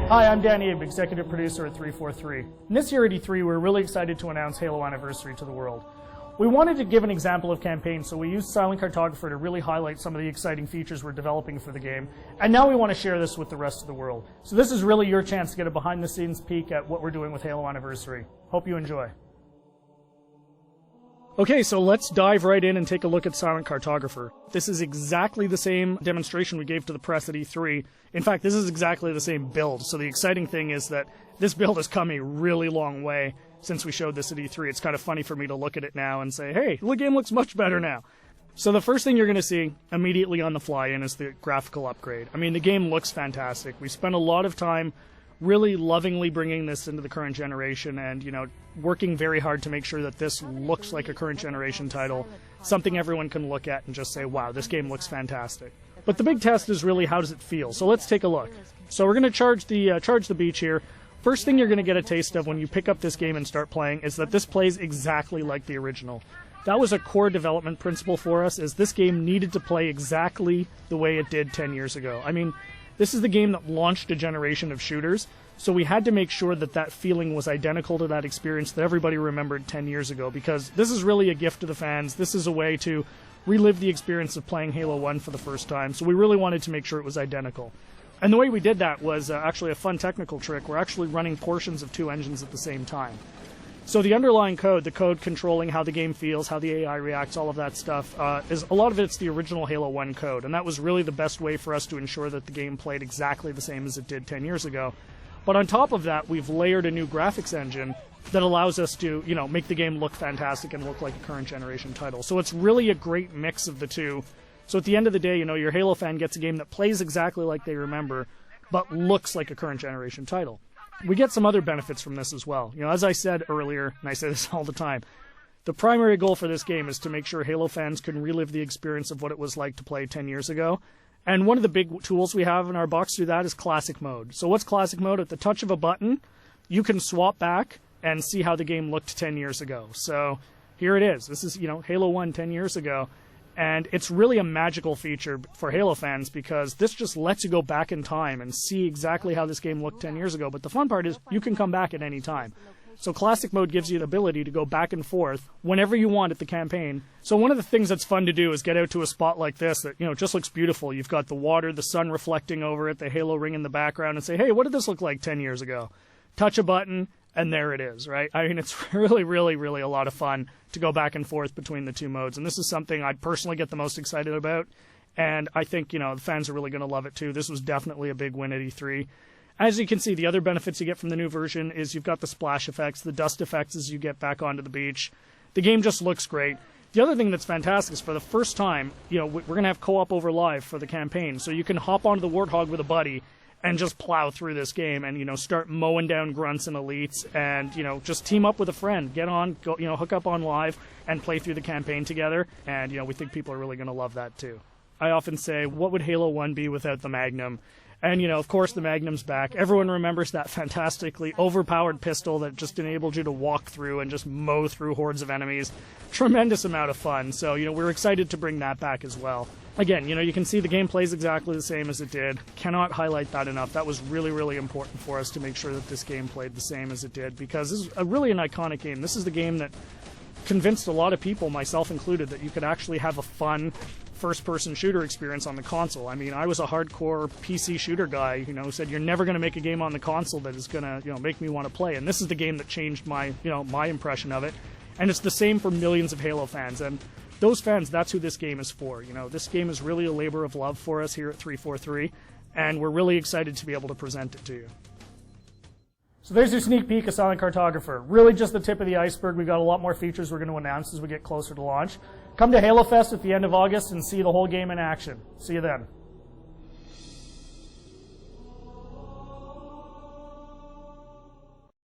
Hi, I'm Dan Abe, executive producer at 343. And this year at E3, we're really excited to announce Halo Anniversary to the world. We wanted to give an example of campaign, so we used Silent Cartographer to really highlight some of the exciting features we're developing for the game. And now we want to share this with the rest of the world. So this is really your chance to get a behind-the-scenes peek at what we're doing with Halo Anniversary. Hope you enjoy. Okay, so let's dive right in and take a look at Silent Cartographer. This is exactly the same demonstration we gave to the press at E3. In fact, this is exactly the same build. So the exciting thing is that this build has come a really long way since we showed this at E3. It's kind of funny for me to look at it now and say, hey, the game looks much better now. So the first thing you're going to see immediately on the fly-in is the graphical upgrade. I mean, the game looks fantastic. We spent a lot of time really lovingly bringing this into the current generation and, working very hard to make sure that this looks like a current generation title, something everyone can look at and just say, wow, this game looks fantastic. But the big test is really, how does it feel? So let's take a look. So we're going to charge the beach here. First thing you're going to get a taste of when you pick up this game and start playing is that this plays exactly like the original. That was a core development principle for us, is this game needed to play exactly the way it did 10 years ago. I mean, this is the game that launched a generation of shooters, so we had to make sure that that feeling was identical to that experience that everybody remembered 10 years ago, because this is really a gift to the fans. This is a way to relive the experience of playing Halo 1 for the first time, so we really wanted to make sure it was identical. And the way we did that was actually a fun technical trick. We're actually running portions of two engines at the same time. So the underlying code, the code controlling how the game feels, how the AI reacts, all of that stuff, is a lot of it's the original Halo 1 code, and that was really the best way for us to ensure that the game played exactly the same as it did 10 years ago. But on top of that, we've layered a new graphics engine that allows us to, make the game look fantastic and look like a current generation title. So it's really a great mix of the two. So at the end of the day, your Halo fan gets a game that plays exactly like they remember, but looks like a current generation title. We get some other benefits from this as well. As I said earlier, and I say this all the time, the primary goal for this game is to make sure Halo fans can relive the experience of what it was like to play 10 years ago. And one of the big tools we have in our box through that is Classic Mode. So what's Classic Mode? At the touch of a button, you can swap back and see how the game looked 10 years ago. So here it is. This is, Halo 1 10 years ago. And it's really a magical feature for Halo fans, because this just lets you go back in time and see exactly how this game looked 10 years ago. But the fun part is you can come back at any time. So Classic Mode gives you the ability to go back and forth whenever you want at the campaign. So one of the things that's fun to do is get out to a spot like this that, just looks beautiful. You've got the water, the sun reflecting over it, the Halo ring in the background, and say, hey, what did this look like 10 years ago? Touch a button, and there it is, right? I mean, it's really, really, really a lot of fun to go back and forth between the two modes. And this is something I'd personally get the most excited about. And I think, the fans are really going to love it too. This was definitely a big win at E3. As you can see, the other benefits you get from the new version is you've got the splash effects, the dust effects as you get back onto the beach. The game just looks great. The other thing that's fantastic is for the first time, we're going to have co-op over live for the campaign. So you can hop onto the Warthog with a buddy and just plow through this game and, start mowing down grunts and elites and, just team up with a friend. Get on, go, hook up on live and play through the campaign together. And, we think people are really going to love that too. I often say, what would Halo 1 be without the Magnum? And, of course, the Magnum's back. Everyone remembers that fantastically overpowered pistol that just enabled you to walk through and just mow through hordes of enemies. Tremendous amount of fun. So, we're excited to bring that back as well. Again, you can see the game plays exactly the same as it did. Cannot highlight that enough. That was really, really important for us to make sure that this game played the same as it did, because this is really an iconic game. This is the game that convinced a lot of people, myself included, that you could actually have a fun first-person shooter experience on the console. I mean, I was a hardcore PC shooter guy, who said you're never going to make a game on the console that is going to, make me want to play. And this is the game that changed my, my impression of it. And it's the same for millions of Halo fans. And those fans, that's who this game is for. This game is really a labor of love for us here at 343, and we're really excited to be able to present it to you. So there's your sneak peek of Silent Cartographer. Really just the tip of the iceberg. We've got a lot more features we're going to announce as we get closer to launch. Come to Halo Fest at the end of August and see the whole game in action. See you then.